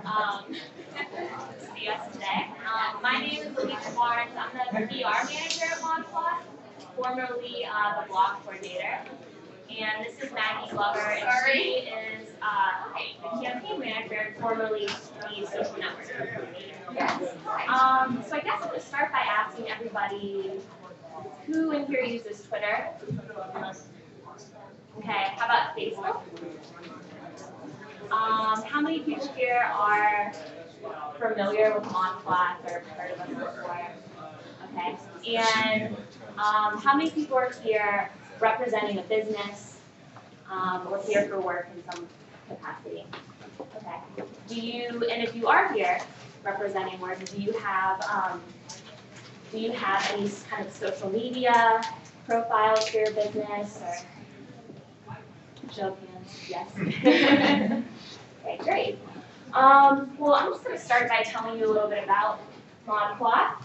to see us today. My name is Alicia Barnes. I'm the PR manager at ModCloth, formerly the blog coordinator. And this is Maggie Glover, and she is the campaign manager, formerly the social network coordinator. So I guess I'm going to start by asking everybody who in here uses Twitter. Okay, how about Facebook? How many people here are familiar with ModCloth or heard of us before? Okay, and how many people are here representing a business or here for work in some capacity? Okay, and if you are here representing work, do you have any kind of social media profiles for your business or? Show of hands, yes. Okay, great. Well, I'm just going to start by telling you a little bit about ModCloth.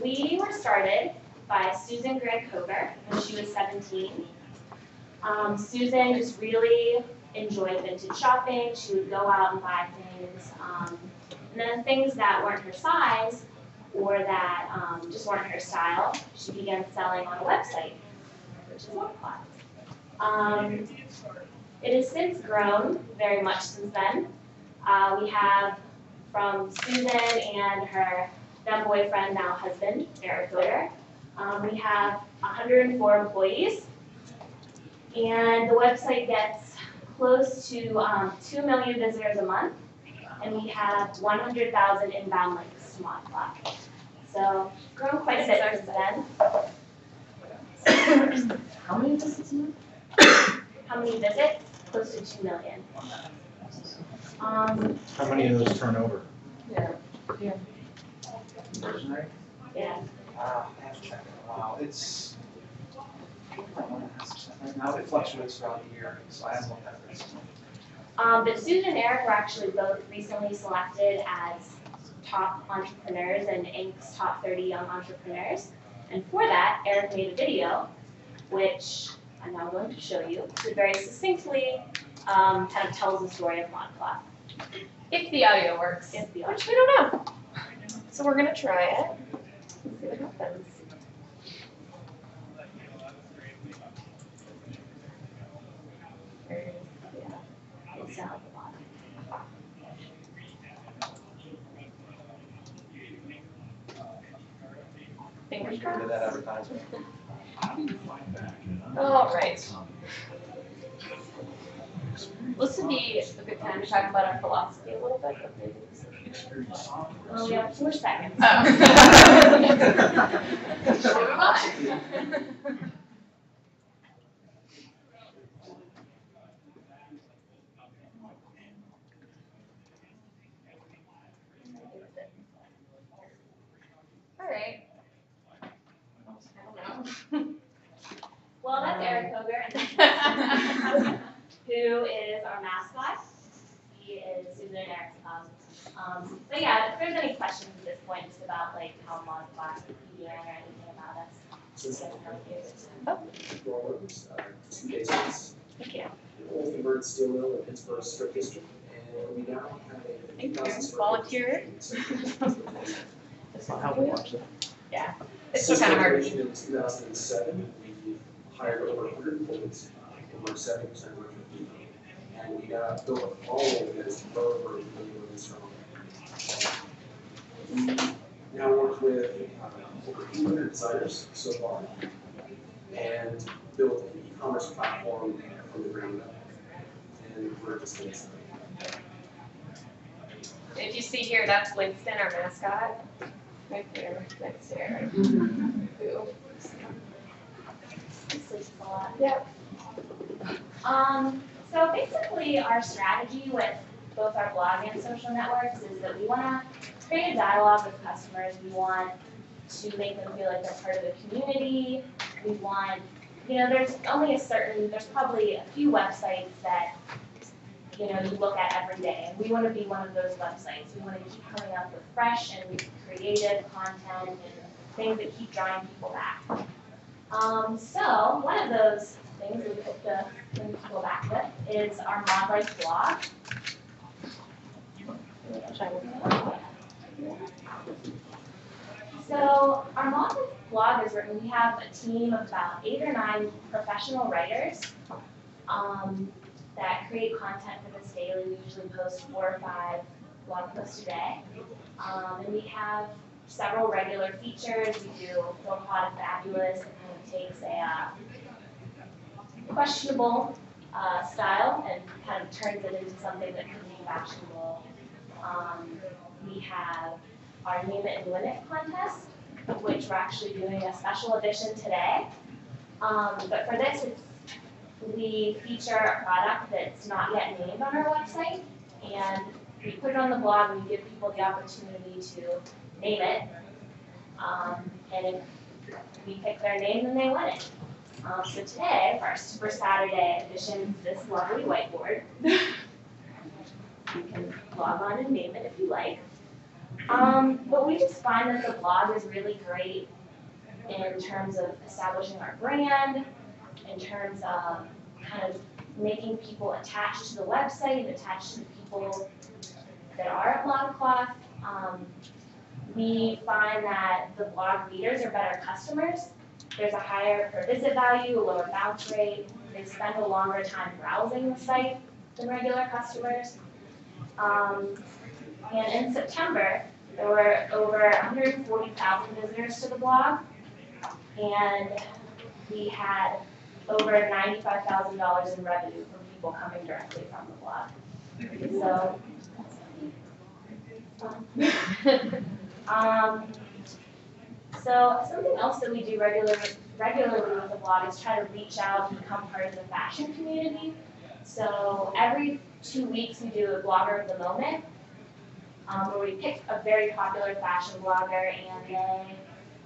We were started by Susan Grant-Koger when she was 17. Susan just really enjoyed vintage shopping. She would go out and buy things. And then things that weren't her size or that just weren't her style, she began selling on a website, which is ModCloth. It has since grown very much since then. We have from Susan and her then boyfriend, now husband, Eric Goder. We have 104 employees, and the website gets close to 2 million visitors a month, and we have 100,000 inbound links to ModCloth. So grown quite a bit since then. How many visits a month? How many visits? Close to 2 million. How many of those turn over? Yeah. Yeah. I have to check it. Wow, it's right now. It fluctuates throughout the year, so I haven't looked at this. But Susan and Eric were actually both recently selected as top entrepreneurs and Inc.'s top 30 young entrepreneurs. And for that, Eric made a video, which I'm now going to show you. It very succinctly kind of tells the story of ModCloth. If the audio works, If the audio. which we don't know. So we're going to try it. See what happens. It's down at the bottom. Fingers Into crossed. that advertisement. All right. This would be a good time to talk about our philosophy a little bit. But maybe this is- Well, we have 4 seconds. Oh. Never mind. All right. I don't know. Well, that's Eric Koger, who is our mascot. He is Susan and Eric's husband. But yeah, if there's any questions at this point, just about like how ModCloth began or anything about us, just get to know you. Orleans, 2 basements, Thank you. old converted steel mill in Pittsburgh's Strip District, and we now have a Thank you. 50,000 square Volunteer. foot. How we watch that? Yeah. It's still kind of hard. Since operation in 2007, we hired over 100 employees, over 70% of which are female. And we got built all over this over a million strong. We now work with over 200 designers so far, and built an e-commerce platform from the ground up. And we're just getting started. If you see here, that's Winston, our mascot. Right there, next to Eric. He sleeps a lot. Yep. So basically our strategy with both our blog and social networks is that we want to create a dialogue with customers. We want to make them feel like they're part of the community. We want, there's probably a few websites that, you look at every day. And we want to be one of those websites. We want to keep coming up with fresh and creative content and things that keep drawing people back. So one of those things we hope to bring people back with is our Mod Life blog. So our ModCloth blog is written, we have a team of about 8 or 9 professional writers that create content for this daily. We usually post 4 or 5 blog posts a day. And we have several regular features. We do Feel Hot and Fabulous, that kind of takes a questionable style and kind of turns it into something that can be fashionable. We have our Name It and Win It contest, which we're actually doing a special edition today. But for this, we feature a product that's not yet named on our website, and we put it on the blog and we give people the opportunity to name it. And if we pick their name, then they win it. So today, for our Super Saturday edition, this lovely whiteboard. You can log on and name it if you like. But we just find that the blog is really great in terms of establishing our brand, in terms of kind of making people attached to the website, attached to the people that are at ModCloth. We find that the blog readers are better customers. There's a higher per visit value, a lower bounce rate. They spend a longer time browsing the site than regular customers. And in September, there were over 140,000 visitors to the blog, and we had over $95,000 in revenue from people coming directly from the blog. So, so something else that we do regularly with the blog is try to reach out and become part of the fashion community. So every 2 weeks we do a blogger of the moment, where we pick a very popular fashion blogger and they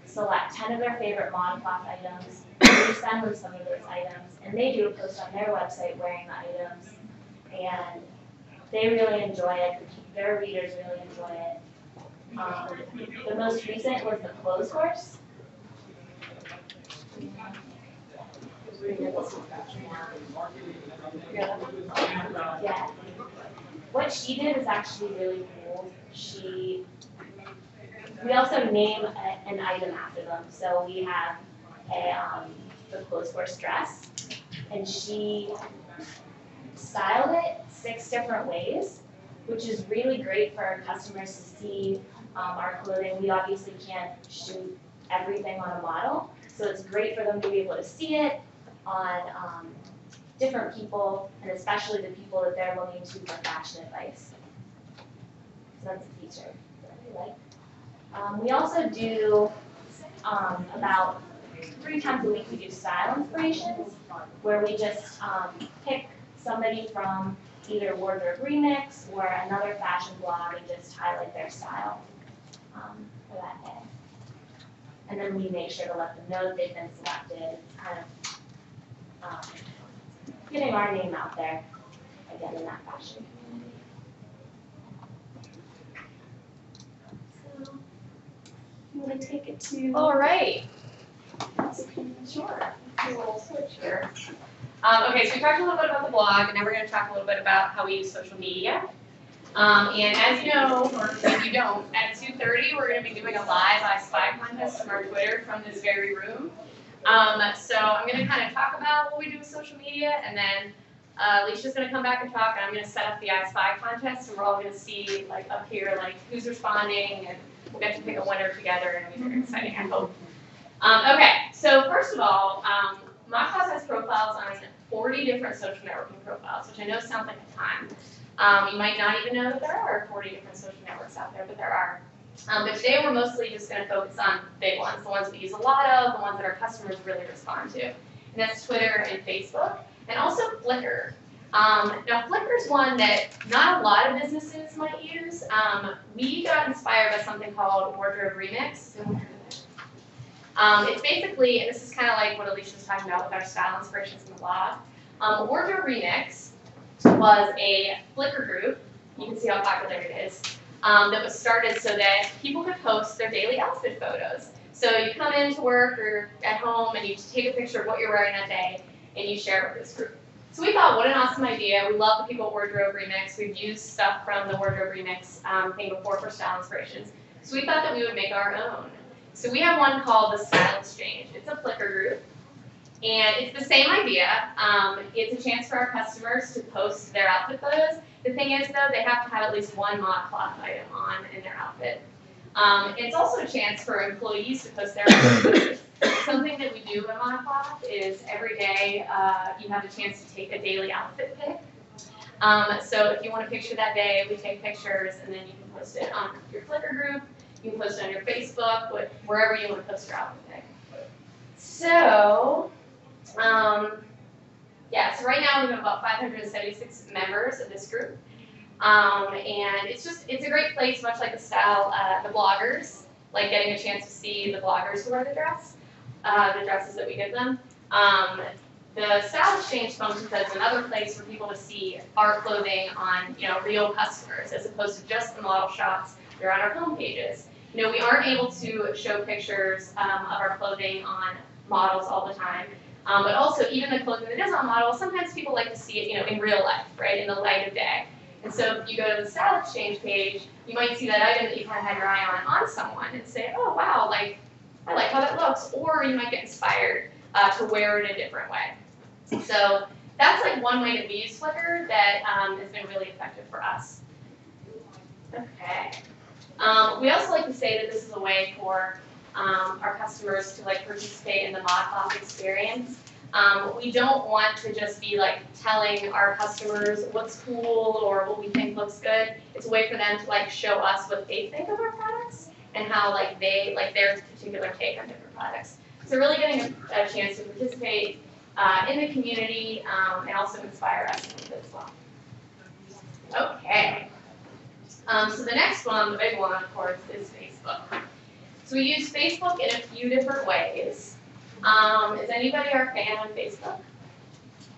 select 10 of their favorite ModCloth items. We send them some of those items, and they do a post on their website wearing the items, and they really enjoy it. Their readers really enjoy it. The most recent was the clothes horse. Yeah. What she did is actually really cool. We also name an item after them. So we have the clothes horse dress, and she styled it 6 different ways, which is really great for our customers to see our clothing. We obviously can't shoot everything on a model, so it's great for them to be able to see it on different people, and especially the people that they're looking to for fashion advice. So that's a feature that I really like. We also do about 3 times a week we do style inspirations, where we just pick somebody from either Wardrobe Remix or another fashion blog and just highlight their style for that day. And then we make sure to let them know that they've been selected. It's kind of getting our name out there, again, in that fashion community. So, you want to take it to... All right. Sure. We'll switch here. Okay, so we talked a little bit about the blog, and now we're going to talk a little bit about how we use social media. And as you know, or if you don't, at 2:30 we're going to be doing a live I Spy contest from our Twitter from this very room. So I'm going to kind of talk about what we do with social media, and then Alicia's going to come back and talk, and I'm going to set up the I Spy contest, and we're all going to see like up here like who's responding, and we'll get to pick a winner together, and it'll be very exciting, I hope. Okay, so first of all, ModCloths has profiles on 40 different social networking profiles, which I know sounds like a ton. You might not even know that there are 40 different social networks out there, but there are. But today we're mostly just going to focus on big ones, the ones we use a lot of, the ones that our customers really respond to. And that's Twitter and Facebook, and also Flickr. Now Flickr's one that not a lot of businesses might use. We got inspired by something called Wardrobe Remix. It's basically, and this is kind of like what Alicia was talking about with our style inspirations in the blog. Wardrobe Remix was a Flickr group, you can see how popular it is, that was started so that people could post their daily outfit photos. So you come into work or at home and you take a picture of what you're wearing that day and you share it with this group. So we thought, what an awesome idea. We love the people at Wardrobe Remix. We've used stuff from the Wardrobe Remix thing before for style inspirations. So we thought that we would make our own. So we have one called the Style Exchange. It's a Flickr group. And it's the same idea. It's a chance for our customers to post their outfit photos. The thing is, though, they have to have at least one ModCloth item on in their outfit. It's also a chance for employees to post their outfit. Something that we do in ModCloth is every day you have a chance to take a daily outfit pic. So if you want a picture that day, we take pictures and then you can post it on your Flickr group, you can post it on your Facebook, wherever you want to post your outfit pic. So, yeah, so right now we have about 576 members of this group. And it's a great place, much like the bloggers, like getting a chance to see the bloggers who wear the dresses that we give them. The Style Exchange functions as another place for people to see our clothing on, real customers, as opposed to just the model shots that are on our home pages. We aren't able to show pictures of our clothing on models all the time. But also, even the clothing that is on models, sometimes people like to see it, in real life, right, in the light of day. And so if you go to the Style Exchange page, you might see that item that you kind of had your eye on someone and say, oh, wow, I like how that looks. Or you might get inspired to wear it a different way. So that's like one way that we use Flickr that has been really effective for us. Okay. We also like to say that this is a way for our customers to participate in the ModCloth experience. We don't want to just be telling our customers what's cool or what we think looks good. It's a way for them to show us what they think of our products and how they their particular take on different products. So really getting a chance to participate in the community and also inspire us a little bit as well. Okay. So the next one, the big one, of course, is Facebook. So we use Facebook in a few different ways. Is anybody our fan on Facebook?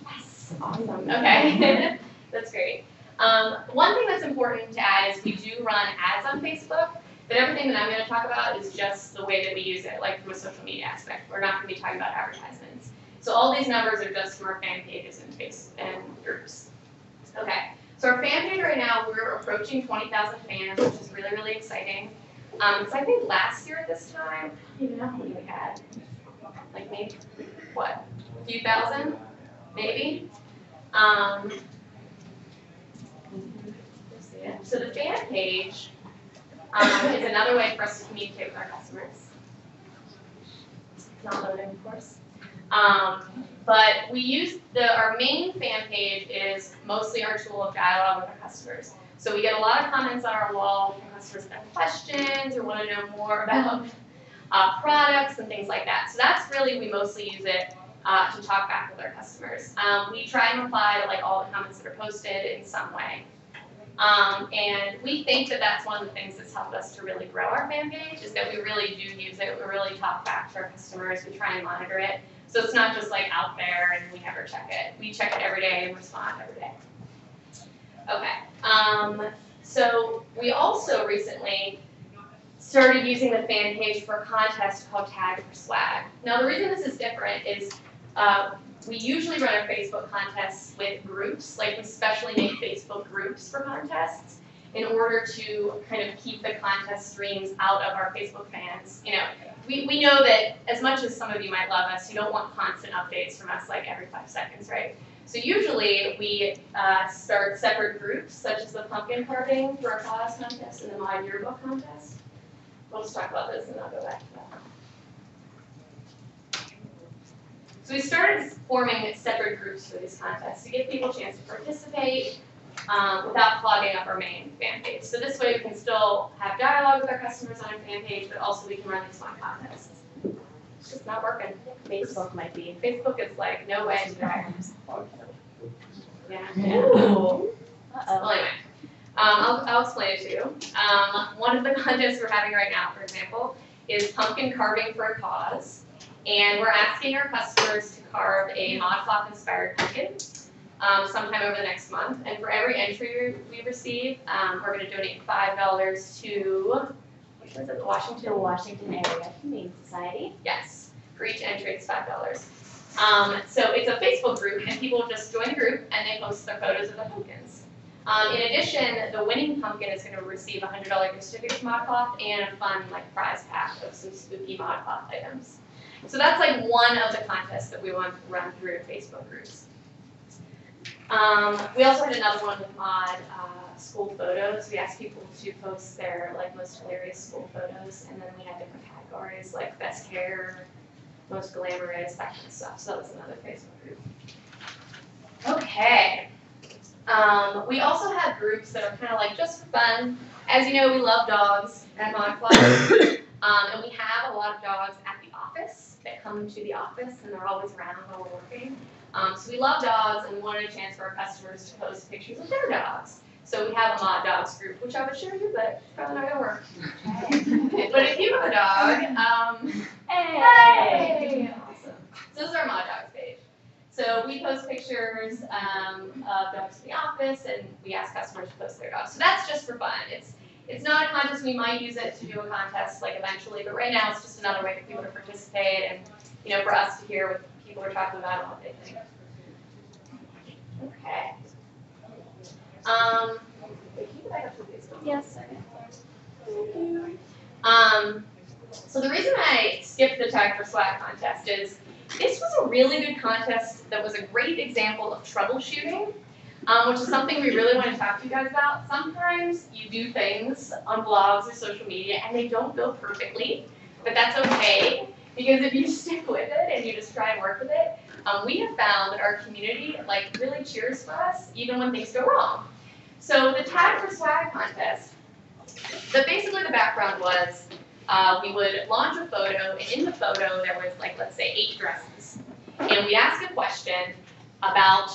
Yes, awesome. Okay, that's great. One thing that's important to add is we do run ads on Facebook, but everything that I'm going to talk about is just the way that we use it, from a social media aspect. We're not going to be talking about advertisements. So all these numbers are just from our fan pages and groups. Okay, so our fan page right now, we're approaching 20,000 fans, which is really, really exciting. So I think last year at this time, I don't even know how many we had. Maybe, what, a few thousand, maybe? So the fan page is another way for us to communicate with our customers. It's not loading, of course. But we use our main fan page is mostly our tool of dialogue with our customers. So we get a lot of comments on our wall from customers that have questions or want to know more about products and things like that. So that's really, we mostly use it to talk back with our customers. We try and reply to all the comments that are posted in some way. And we think that that's one of the things that's helped us to really grow our fan page, is that we really do use it. We really talk back to our customers. We try and monitor it. So it's not just out there and we never check it. We check it every day and respond every day. Okay. So we also recently started using the fan page for a contest called Tag for Swag. Now the reason this is different is we usually run our Facebook contests with groups, we specially make Facebook groups for contests in order to kind of keep the contest streams out of our Facebook fans. We know that as much as some of you might love us, you don't want constant updates from us every 5 seconds, right? So usually we start separate groups, such as the pumpkin carving for our class contest and the Mod Yearbook contest. We'll just talk about this and I'll go back to that. So we started forming separate groups for these contests to give people a chance to participate without clogging up our main fan page. So this way we can still have dialogue with our customers on our fan page, but also we can run these fun contests. It's just not working. Facebook might be. Facebook is no way today. Yeah. Ooh. Well, anyway. I'll explain it to you. One of the contests we're having right now, for example, is pumpkin carving for a cause. And we're asking our customers to carve a ModCloth inspired pumpkin sometime over the next month. And for every entry we receive, we're going to donate $5 to, which was it, the Washington Area Humane Society. Yes. For each entry, it's $5. So it's a Facebook group, and people just join the group and they post their photos of the pumpkins. In addition, the winning pumpkin is going to receive a $100 gift certificate to ModCloth and a fun prize pack of some spooky ModCloth items. So that's one of the contests that we want to run through Facebook groups. We also had another one with Mod school photos. We asked people to post their most hilarious school photos, and then we had different categories like best hair, most glamorous, that kind of stuff. So that was another Facebook group. Okay. We also have groups that are kind of just for fun. As you know, we love dogs at ModCloth, and we have a lot of dogs at the office that come to the office, and they're always around while we're working. So we love dogs, and we wanted a chance for our customers to post pictures of their dogs. So we have a Mod Dogs group, which I would show you, but it's probably not going to work. But if you have a dog, hey! Awesome. So this is our Mod Dogs page. So we post pictures of dogs in the office, and we ask customers to post their dogs. So that's just for fun. It's not a contest. We might use it to do a contest eventually, but right now it's just another way for people to participate and for us to hear what people are talking about and what they think. Okay. Wait, can you go back up to Facebook? Yes. Thank you. So the reason I skipped the Tag for Swag contest is this was a really good contest that was a great example of troubleshooting, which is something we really want to talk to you guys about. Sometimes you do things on blogs or social media and they don't go perfectly, but that's okay, because if you stick with it and you just try and work with it, we have found that our community really cheers for us even when things go wrong. So the Tag for Swag contest, basically the background was we would launch a photo, and in the photo there was let's say 8 dresses. And we'd ask a question about,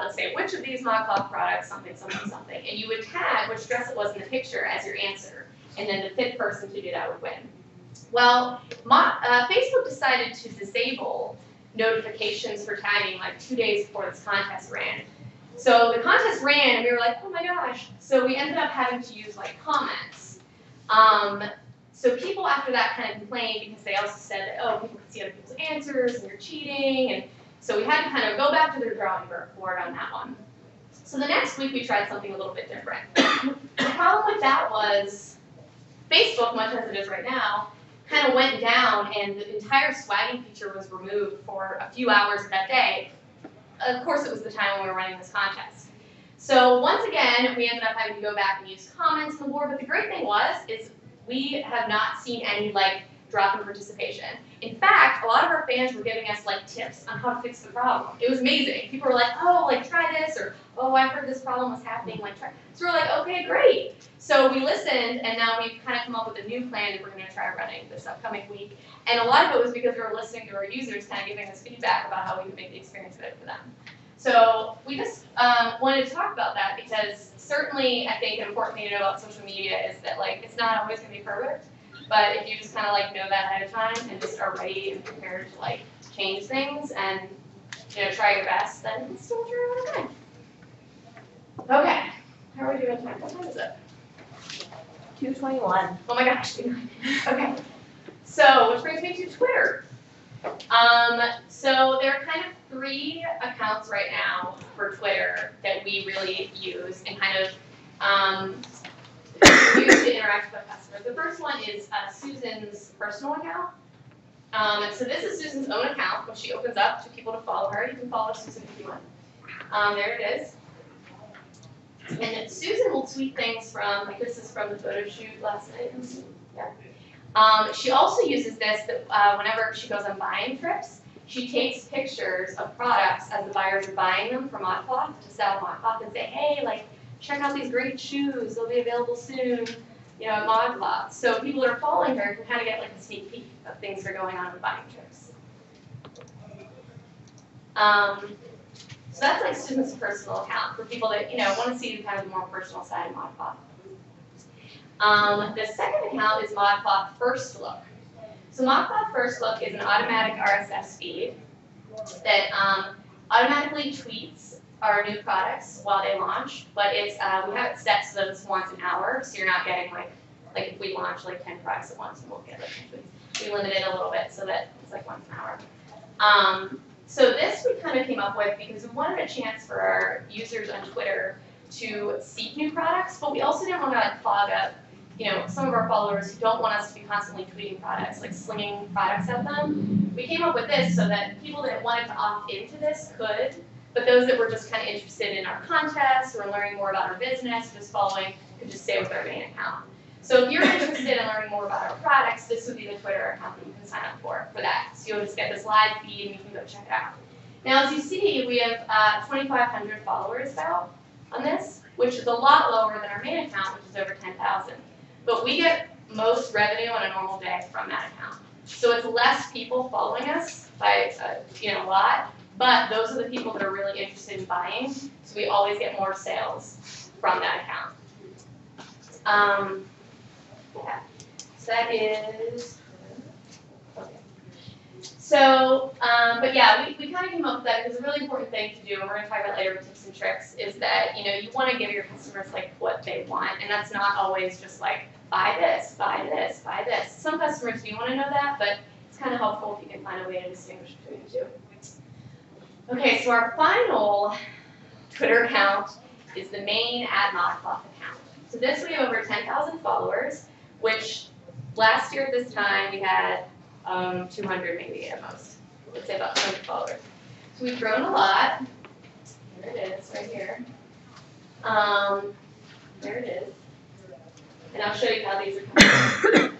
let's say, which of these ModCloth products, something, something, something. And you would tag which dress it was in the picture as your answer. And then the 5th person to do that would win. Well, Facebook decided to disable notifications for tagging 2 days before this contest ran. So the contest ran, and we were like, oh my gosh. So we ended up having to use comments. So people after that kind of complained because they also said that, oh, people can see other people's answers and you're cheating. And so we had to kind of go back to the drawing board on that one. So the next week we tried something a little bit different. The problem with that was Facebook, much as it is right now, kind of went down and the entire swagging feature was removed for a few hours that day. Of course, it was the time when we were running this contest. So once again, we ended up having to go back and use comments on the board. But the great thing is we have not seen any drop in participation. In fact, a lot of our fans were giving us tips on how to fix the problem. It was amazing. People were like, oh, try this, or oh, I heard this problem was happening. Try. So we're like, okay, great. So we listened, and now we've kind of come up with a new plan that we're going to try running this upcoming week. And a lot of it was because we were listening to our users kind of giving us feedback about how we could make the experience better for them. So we just wanted to talk about that because certainly I think an important thing to know about social media is that it's not always going to be perfect, but if you just kind of know that ahead of time and just are ready and prepared to change things and try your best, then it's still true okay. Okay, how are we doing tonight? What time is it? 2:21. Oh my gosh. Okay. So, which brings me to Twitter. So there are kind of 3 accounts right now for Twitter that we really use and kind of use to interact with our customers. The first one is Susan's personal account. So this is Susan's own account, which she opens up to people to follow her. You can follow Susan if you want. There it is. And then Susan will tweet things from, this is from the photo shoot last night. Yeah. She also uses this whenever she goes on buying trips. She takes pictures of products as the buyers are buying them from ModCloth to sell ModCloth and say, hey, check out these great shoes. They'll be available soon, at ModCloth. So people that are following her can kind of get a sneak peek of things that are going on with buying trips. So that's Susan's personal account for people that want to see kind of the more personal side of ModCloth. The second account is ModCloth First Look. So ModCloth First Look is an automatic RSS feed that automatically tweets our new products while they launch, but it's we have it set so that it's once an hour, so you're not getting if we launch 10 products at once, and we'll get 10 tweets. We limit it a little bit so that it's once an hour. So this we kind of came up with because we wanted a chance for our users on Twitter to seek new products, but we also didn't want to like clog up, some of our followers who don't want us to be constantly tweeting products, like slinging products at them. We came up with this so that people that wanted to opt into this could, but those that were just kind of interested in our contest or learning more about our business, just following, could just stay with our main account. So if you're interested in learning more about our products, this would be the Twitter account that you can sign up for that. So you'll just get this live feed and you can go check it out. Now as you see, we have 2,500 followers about on this, which is a lot lower than our main account, which is over 10,000. But we get most revenue on a normal day from that account. So it's less people following us by a lot, but those are the people that are really interested in buying. So we always get more sales from that account. Yeah, so that is, okay. So, but yeah, we kind of came up with that because a really important thing to do, and we're going to talk about later with tips and tricks, is that, you want to give your customers like what they want, and that's not always just like, buy this, buy this, buy this. Some customers do want to know that, but it's kind of helpful if you can find a way to distinguish between the two. Okay, so our final Twitter account is the main @ModCloth account. So this we have over 10,000 followers, which last year at this time we had 200 maybe at most. Let's say about 200 followers. So we've grown a lot. There it is, right here. There it is. And I'll show you how these are coming.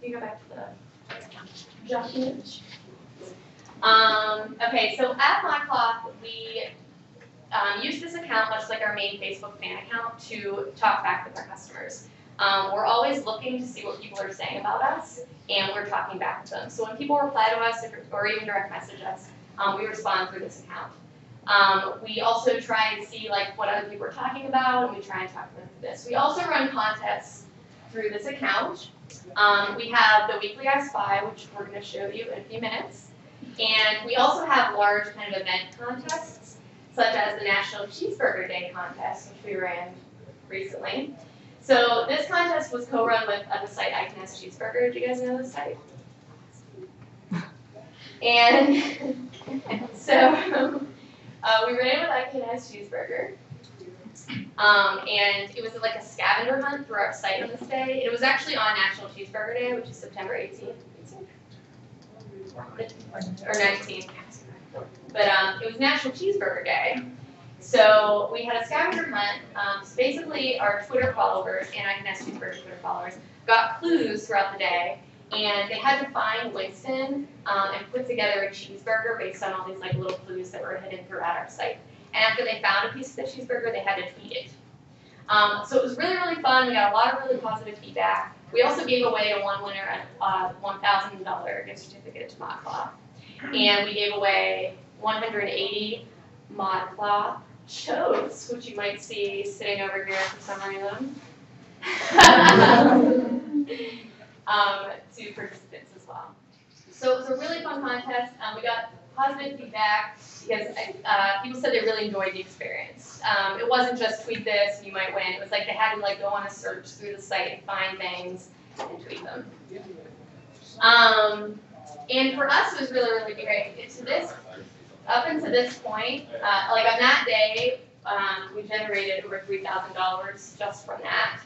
You go back to the document. Okay, so at ModCloth, we use this account, much like our main Facebook fan account, to talk back with our customers. We're always looking to see what people are saying about us, and we're talking back with them. So when people reply to us or even direct message us, we respond through this account. We also try and see like what other people are talking about, and we try and talk to them through this. We also run contests through this account. We have the weekly I Spy, which we're going to show you in a few minutes. And we also have large kind of event contests, such as the National Cheeseburger Day contest, which we ran recently. So this contest was co-run with the site I Can Ask Cheeseburger. Do you guys know this site? And so we ran with I Can Ask Cheeseburger. And it was like a scavenger hunt through our site on this day. It was actually on National Cheeseburger Day, which is September 18th. Or 19th. But it was National Cheeseburger Day. So we had a scavenger hunt. So basically, our Twitter followers and I Can Ask Cheeseburger Twitter followers got clues throughout the day, and they had to find Winston and put together a cheeseburger based on all these like little clues that were hidden throughout our site. And after they found a piece of the cheeseburger, they had to tweet it. So it was really, really fun. We got a lot of really positive feedback. We also gave away to one winner a $1,000 gift certificate to ModCloth. And we gave away 180 ModCloth shows, which you might see sitting over here for some reason, to participants as well. So it was a really fun contest. We got positive feedback because people said they really enjoyed the experience. It wasn't just tweet this and you might win. It was like they had to like go on a search through the site and find things and tweet them. And for us, it was really, really great. Up until this point, like on that day, we generated over $3,000 just from that.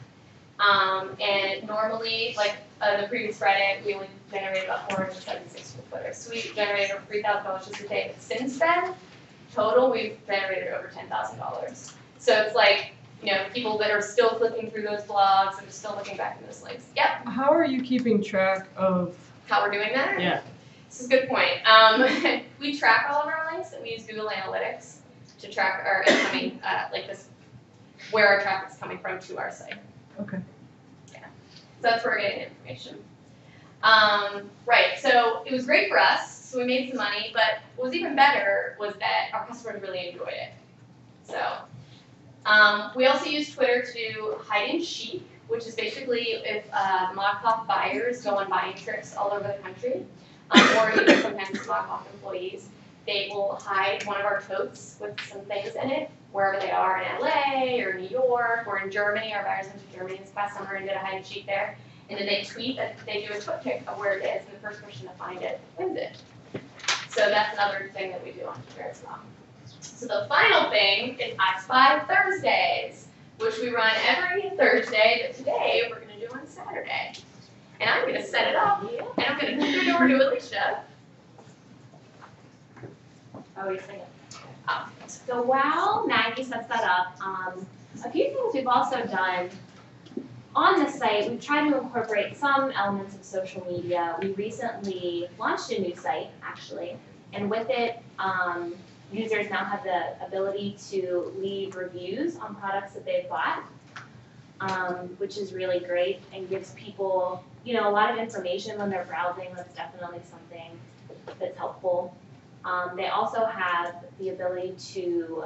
And normally, like the previous Friday, we only generated about $476 from Twitter. So we generated over $3,000 just a day. But since then, total, we've generated over $10,000. So it's like, people that are still clicking through those blogs and still looking back at those links. Yep. How are you keeping track of? How we're doing that? Yeah. This is a good point. We track all of our links, and we use Google Analytics to track our incoming, where our traffic's coming from to our site. Okay. Yeah. So that's where we're getting the information. Right. So it was great for us. So we made some money, but what was even better was that our customers really enjoyed it. So we also use Twitter to hide and chic, which is basically if ModCloth buyers go on buying trips all over the country, or even sometimes ModCloth employees, they will hide one of our totes with some things in it, wherever they are in LA or New York or in Germany. Our buyers went to Germany this past summer and did a hide and chic there. And then they tweet that they do a twit pic of where it is, and the first person to find it wins it. So that's another thing that we do on here as well. So the final thing is I Spy Thursdays, which we run every Thursday, but today we're going to do on Saturday. And I'm going to set it up, and I'm going to kick it over to Alicia. Oh, you're saying it. So while Maggie sets that up, a few things we've also done on the site, we've tried to incorporate some elements of social media. We recently launched a new site, actually, and with it, users now have the ability to leave reviews on products that they've bought, which is really great and gives people, a lot of information when they're browsing. That's definitely something that's helpful. They also have the ability to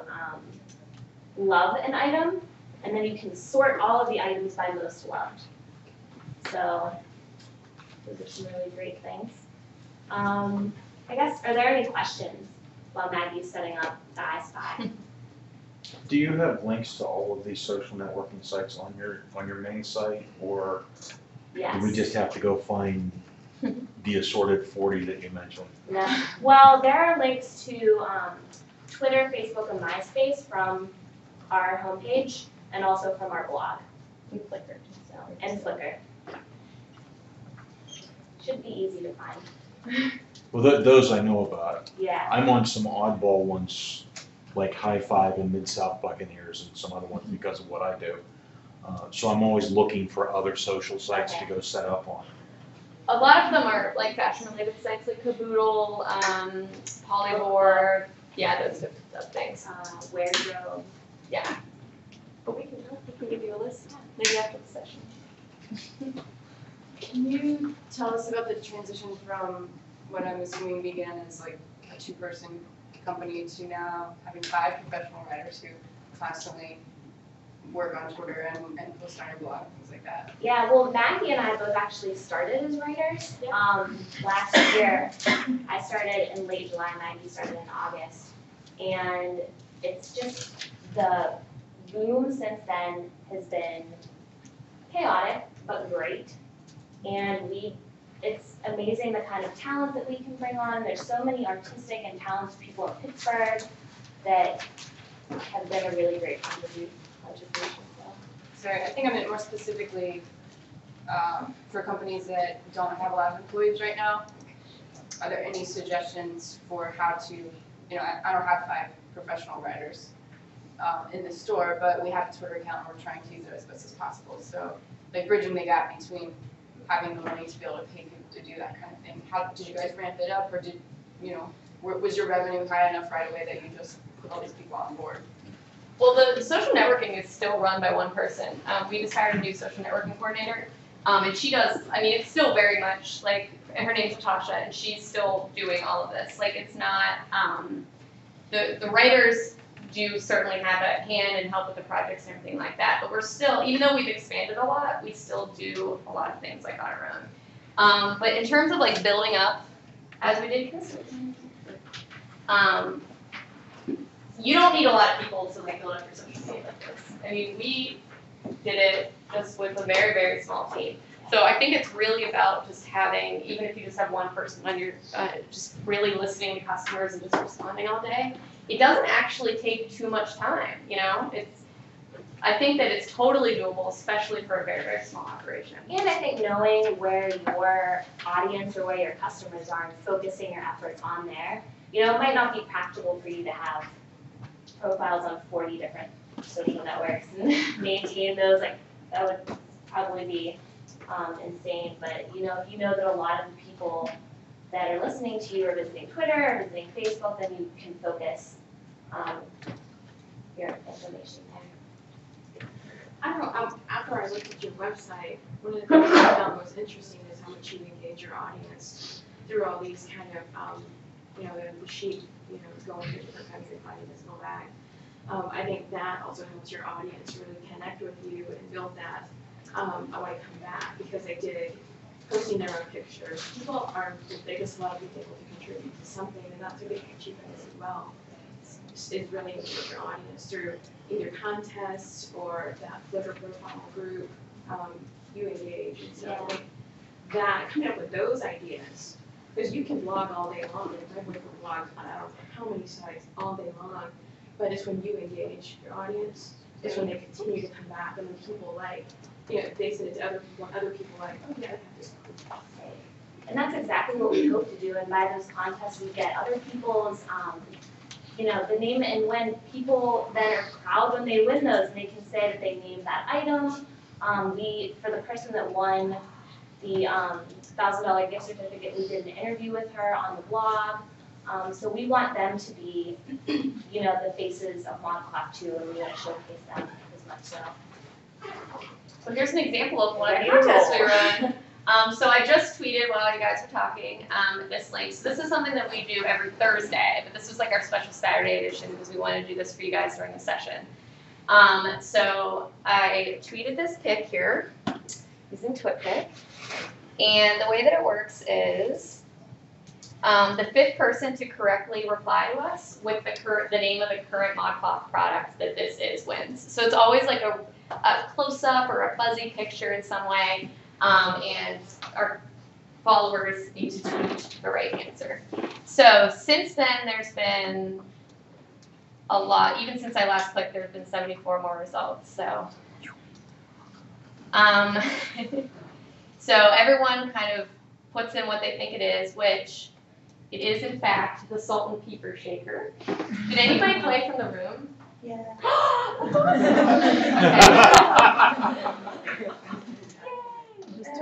love an item, and then you can sort all of the items by most loved. So those are some really great things. I guess, are there any questions while Maggie's setting up the iSpy? Do you have links to all of these social networking sites on your main site, or Yes. do we just have to go find the assorted 40 that you mentioned? No. Well, there are links to Twitter, Facebook, and MySpace from our homepage, and also from our blog. And Flickr. And Flickr. Should be easy to find. Well, those I know about. Yeah. I'm on some oddball ones, like High Five and Mid-South Buccaneers and some other ones because of what I do. So I'm always looking for other social sites to go set up on. A lot of them are like fashion-related sites like Caboodle, Polyvore, those types of things. Wardrobe. Yeah. But we can give you a list maybe after the session. Can you tell us about the transition from what I'm assuming began as like a 2-person company to now having 5 professional writers who constantly work on Twitter and post on your blog, things like that? Yeah, well, Maggie and I both actually started as writers. Last year, I started in late July, Maggie started in August. And it's just, the boom since then has been chaotic, but great. And it's amazing the kind of talent that we can bring on. There's so many artistic and talented people in Pittsburgh that have been a really great contribution. Sorry, I think I meant more specifically for companies that don't have a lot of employees right now. Are there any suggestions for how to, I don't have 5 professional writers in the store, but we have a Twitter account and we're trying to use it as best as possible. So like bridging the gap between having the money to be able to pay people to do that kind of thing. How did you guys ramp it up, or did, was your revenue high enough right away that you just put all these people on board? Well, the social networking is still run by one person. We just hired a new social networking coordinator, and she does, it's still very much like, and her name's Natasha, and she's still doing all of this. Like, it's not, the writers do certainly have a hand and help with the projects and everything like that, but we're still, even though we've expanded a lot, we still do a lot of things like on our own. But in terms of like building up, as we did this week, you don't need a lot of people to like build up your social media like this. We did it just with a very, very small team. So I think it's really about just having, even if you just have one person on your, just really listening to customers and just responding all day, it doesn't actually take too much time, I think that it's totally doable, especially for a very, very small operation. And I think knowing where your audience or where your customers are and focusing your efforts on there, it might not be practical for you to have profiles on 40 different social networks and maintain those. Like, that would probably be insane. But if you know that a lot of the people that are listening to you are visiting Twitter or visiting Facebook, then you can focus your information there. I don't know, after I looked at your website, one of the things I found most interesting is how much you engage your audience through all these kind of, the sheet, going through different kinds of finding this little bag. I think that also helps your audience really connect with you and build that, I want to come back, because I did posting their own pictures. People are the biggest love to be able to contribute to something, and that's a big achievement as well. It's really engage your audience through either contests or that Flickr profile group you engage. And so I think that coming up with those ideas Because you can blog all day long, and I've worked with blogs on I don't know how many sites all day long, but it's when you engage your audience, it's when they continue to come back, and then people like, they send it to other people, and other people like, oh yeah, I have this. And that's exactly what we hope to do, and by those contests, we get other people's, the name, and when people then are proud when they win those, and they can say that they named that item. For the person that won the $1,000 gift certificate, we did an interview with her on the blog. So we want them to be, the faces of ModCloth too, and we want to showcase them as much so. So here's an example of one of the contests we run. So I just tweeted while you guys were talking this link. So this is something that we do every Thursday, but this was like our special Saturday edition because we wanted to do this for you guys during the session. So I tweeted this pic here using TwitPic, and the way that it works is the 5th person to correctly reply to us with the name of the current ModCloth product that this is wins. So it's always like a close-up or a fuzzy picture in some way. And our followers need to tweet the right answer. So since then, there's been a lot. Even since I last clicked, there have been 74 more results. So, so everyone kind of puts in what they think it is, which it is in fact the salt and pepper shaker. Did anybody play from the room? Yeah.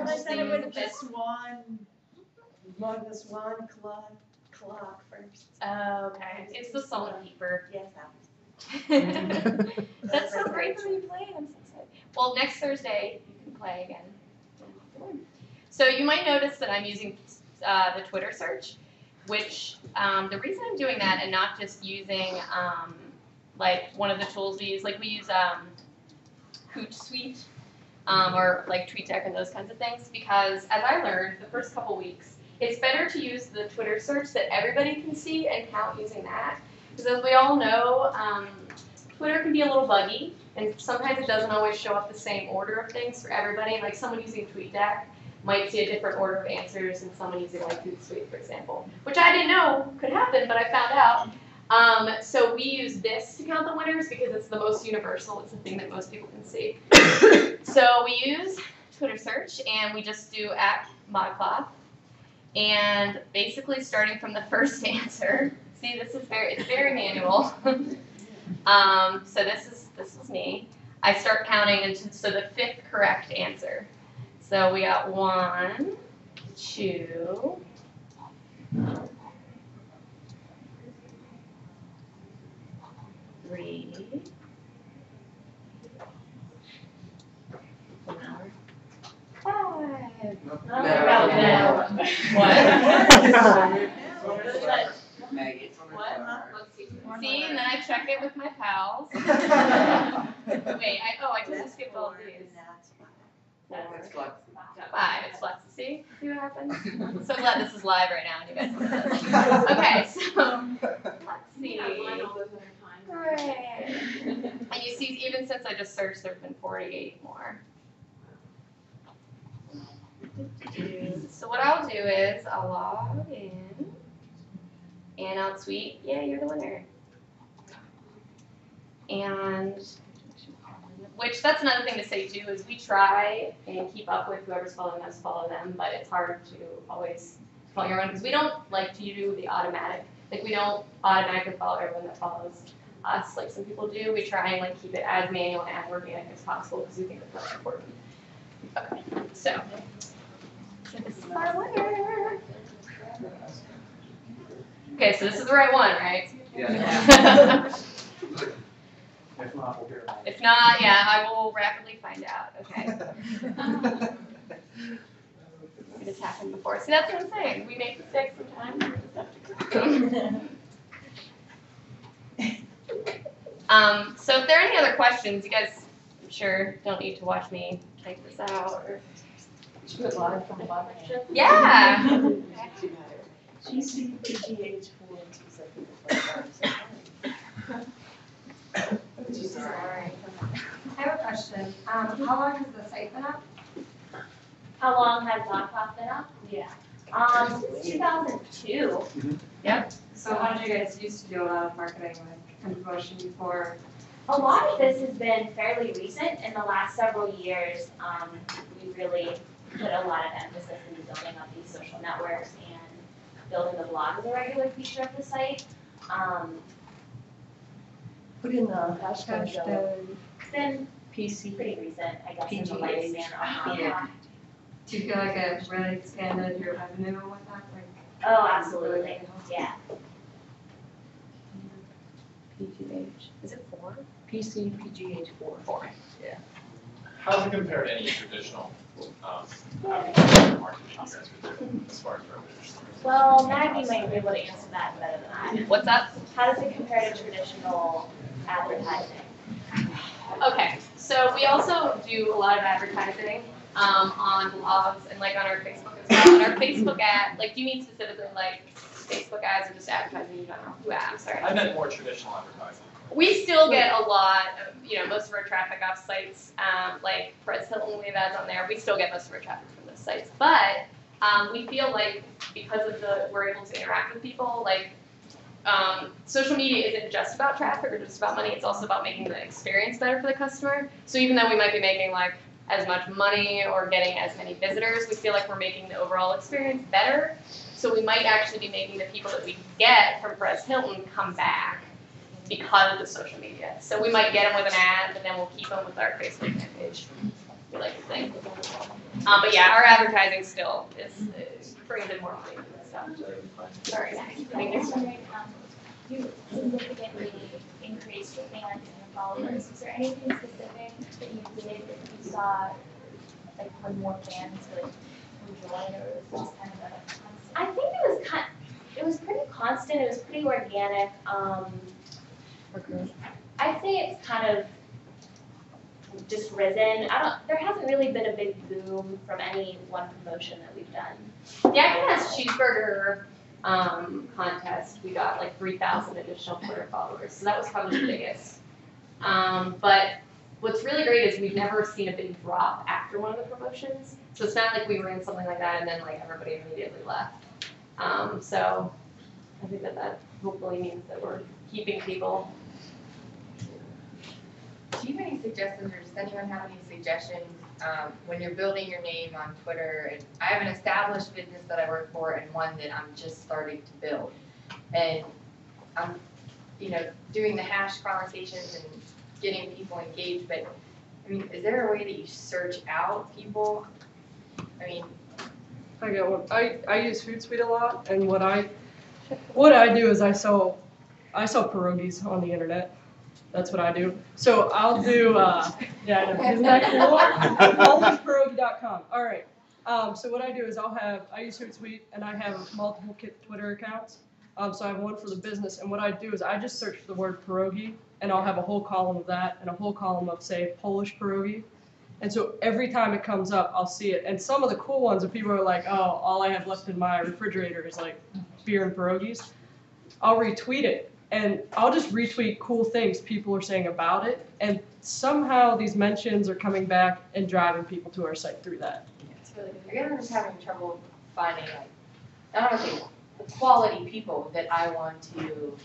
I said it with just one clock first. Oh, okay. It's the salt and pepper. Yes, that was. That's so great that you played. I'm so excited. Well, next Thursday you can play again. So you might notice that I'm using the Twitter search, which the reason I'm doing that and not just using like one of the tools we use, like we use HootSuite. Or like TweetDeck and those kinds of things, because as I learned the first couple weeks, it's better to use the Twitter search that everybody can see and count using that. Because as we all know, Twitter can be a little buggy, and sometimes it doesn't always show up the same order of things for everybody. Like someone using TweetDeck might see a different order of answers than someone using like HootSuite, for example, which I didn't know could happen, but I found out. So we use this to count the winners because it's the most universal. It's the thing that most people can see. So we use Twitter search, and we just do @ModCloth. And basically starting from the first answer, see, it's very manual. So this is me. I start counting until so the 5th correct answer. So we got 1, 2, 3, 4, 5. No. Maggie. See, and then I check it with my pals. Wait, I just skipped all of these. It's like 5. It's flex. See what happens? I'm so glad this is live right now, and you guys can see this. Okay, so let's see. Hooray! And you see, even since I just searched, there have been 48 more. So what I'll do is I'll log in, and I'll tweet, yeah, you're the winner. And which that's another thing to say too, is we try and keep up with whoever's following us, follow them, but it's hard to always follow your own because we don't like to do the automatic. Like we don't automatically follow everyone that follows us like some people do. We try and like keep it as manual and as organic as possible because we think that's most important. Okay, so this is our winner. Okay, so this is the right one, right? Yeah. If not, we'll hear it. If not, yeah, I will rapidly find out. Okay. It has happened before. See, that's what I'm saying. We make mistakes sometimes. We just have to correct them. So if there are any other questions, you guys, I'm sure, don't need to watch me type this out. Or Should we put live from the live action? yeah. GCPGH 4 I have a question. How long has the site been up? How long has ModCloth been up? Yeah. Since 2002. So how did you guys used to do a lot of marketing and promotion before? A lot of this has been fairly recent. In the last several years, we've really put a lot of emphasis into building up these social networks and building the blog as a regular feature of the site. Put in the hashtag. It's been PC. pretty recent, I guess, in the PGH. lifespan of Yeah. Do you feel like it really expanded your revenue with that? Like, Oh, absolutely, yeah. PGH. Is it 4? PC, PGH 4. 4. How does it compare to any traditional advertising marketing you guys would do as far as revenue? Well, Maggie might be able to answer that better than I. What's that? How does it compare to traditional advertising? Okay, so we also do a lot of advertising on blogs and like on our Facebook as well. And our Facebook ad, like, do you mean specifically like Facebook ads or just advertising in general? I'm sorry. I meant more traditional advertising. We still get a lot of, most of our traffic off sites, like Perez Hilton, we have ads on there. We still get most of our traffic from those sites. But we feel like because of we're able to interact with people, like social media isn't just about traffic or just about money, it's also about making the experience better for the customer. So even though we might be making like as much money or getting as many visitors, we feel like we're making the overall experience better. So we might actually be making the people that we get from Perez Hilton come back because of the social media. So we might get them with an ad, but then we'll keep them with our Facebook fan page. We like to think. But yeah, our advertising still brings in more money than this stuff. Sorry. I was wondering, you significantly increased your fans and your followers. Is there anything specific that you did that you saw, like, when more fans would join, or was it just kind of a constant? I think it was pretty constant. It was pretty organic. I'd say it's kind of just risen. There hasn't really been a big boom from any one promotion that we've done. Yeah, I guess cheeseburger contest, we got like 3,000 additional Twitter followers, so that was probably the biggest. But what's really great is we've never seen a big drop after one of the promotions. So it's not like we ran something like that and then like everybody immediately left. So I think that hopefully means that we're keeping people. Do you have any suggestions, or does anyone have any suggestions when you're building your name on Twitter? And I have an established business that I work for and one that I'm just starting to build. And I'm, doing the hash conversations and getting people engaged, but I mean, is there a way that you search out people? I mean, I got one. I use HootSuite a lot, and what I do is I sell pierogies on the internet. That's what I do. So I'll do, yeah, I know. Isn't that cool? PolishPierogi.com. All right. So what I do is I use HootSuite, and I have multiple Twitter accounts. So I have one for the business, and what I do is I just search for the word pierogi, and I'll have a whole column of that, and a whole column of, say, Polish pierogi. And so every time it comes up, I'll see it. And some of the cool ones, if people are like, oh, all I have left in my refrigerator is like beer and pierogies, I'll retweet it. And I'll just retweet cool things people are saying about it. And somehow these mentions are coming back and driving people to our site through that. it's really good. I guess I'm just having trouble finding, like, I don't know, the quality people that I want to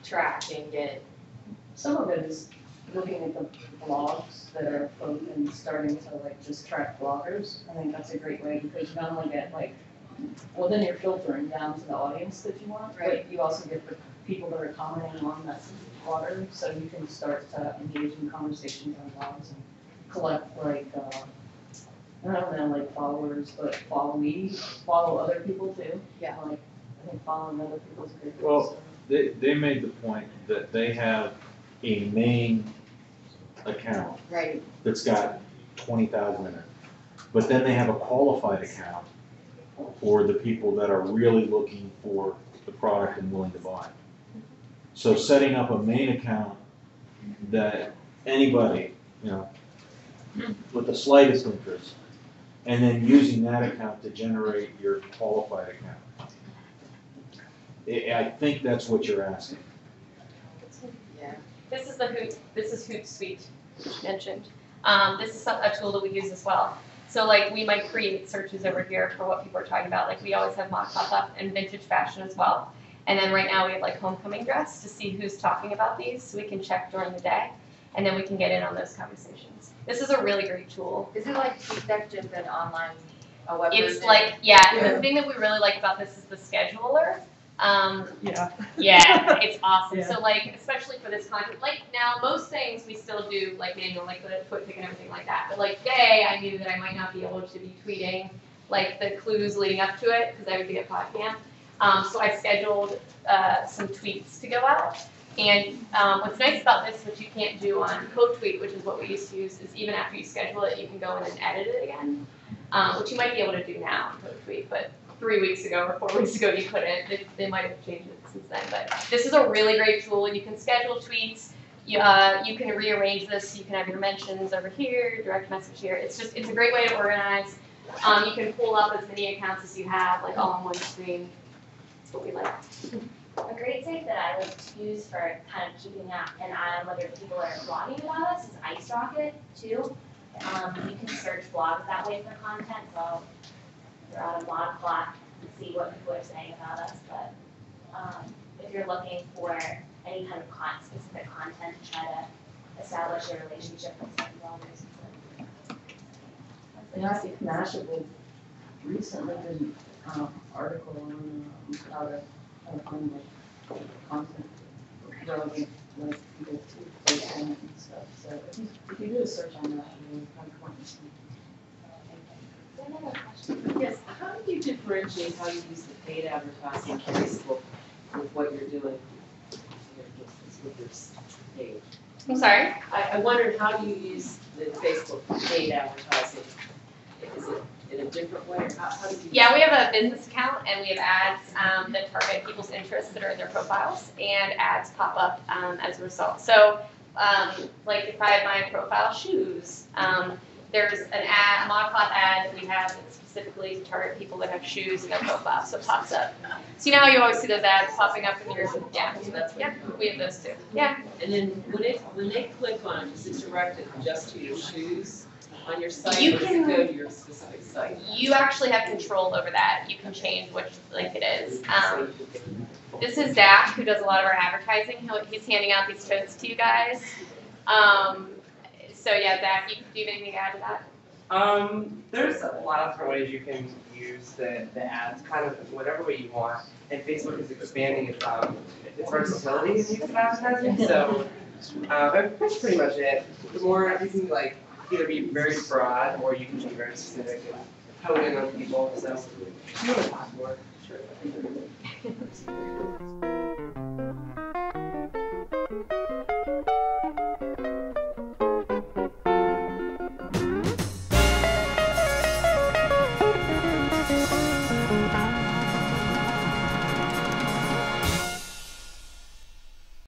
track and get. Some of it is looking at the blogs that are and starting to just track bloggers. I think that's a great way because you not only get then you're filtering down to the audience that you want, but you also get the people that are commenting on that blogger, so you can start to engage in conversations on blogs and collect I don't know, followers, but follow other people too. Yeah. I think following other people's good. Well, they made the point that they have a main account Right. that's got 20,000 in it, but then they have a qualified account for the people that are really looking for the product and willing to buy. So setting up a main account that anybody, with the slightest interest, and then using that account to generate your qualified account. I think that's what you're asking. Yeah. This is HootSuite, which you mentioned. This is a tool that we use as well. So like we might create searches over here for what people are talking about. Like we always have ModCloth up and vintage fashion as well. And then right now we have like homecoming dress to see who's talking about these, so we can check during the day, and then we can get in on those conversations. This is a really great tool. Is it like TweetDeck, just an online, a web It's version? like, yeah, the thing that we really like about this is the scheduler. Yeah. Yeah, it's awesome. Yeah. So like, especially for this content, like now most things we still do like manual, like the foot pick and everything like that. But like today, I knew that I might not be able to be tweeting like the clues leading up to it because I would be at PodCamp. So I scheduled some tweets to go out. And what's nice about this, which you can't do on CoTweet, which is what we used to use, is even after you schedule it, you can go in and edit it again, which you might be able to do now on CoTweet, but 3 weeks ago or 4 weeks ago you couldn't. They might have changed it since then. But this is a really great tool. You can schedule tweets. You can rearrange this. You can have your mentions over here, direct message here. It's a great way to organize. You can pull up as many accounts as you have, like all on one screen. That's what we like. A great site that I like to use for kind of keeping an eye on whether people are blogging about us is IceRocket too. You can search blogs that way for content. So you're on a ModCloth and see what people are saying about us. But if you're looking for any kind of specific content, try to establish a relationship with some bloggers. And I think Mashable recently did an article on how to find like content relevant like people to post on it and stuff. So if you do a search on that, you'll kind of want to see. Yes, how do you differentiate how you use the paid advertising on Facebook with what you're doing with your page? I'm sorry? I wondered how you use the Facebook paid advertising. Is it in a different way, or how do you? Yeah, we have a business account and we have ads that target people's interests that are in their profiles, and ads pop up as a result. So, like if I have my profile shoes, there's an ad, ModCloth ad that we have that specifically target people that have shoes in their profile, so it pops up. So you know how you always see those ads popping up in your, yeah, So that's what we have those too. Yeah. And then when they click on it, is it directed just to your shoes on your site, You or does can- it go to your specific site? You actually have control over that. You can change which link it is. This is Dak, who does a lot of our advertising. He's handing out these totes to you guys. So yeah, Dak, do you have anything to add to that? There's a lot of different ways you can use the ads, kind of whatever way you want. And Facebook is expanding its versatility in use of advertising. So that's pretty much it. The more you can like either be very broad or you can be very specific and hone in on people. So you want to talk more. Sure.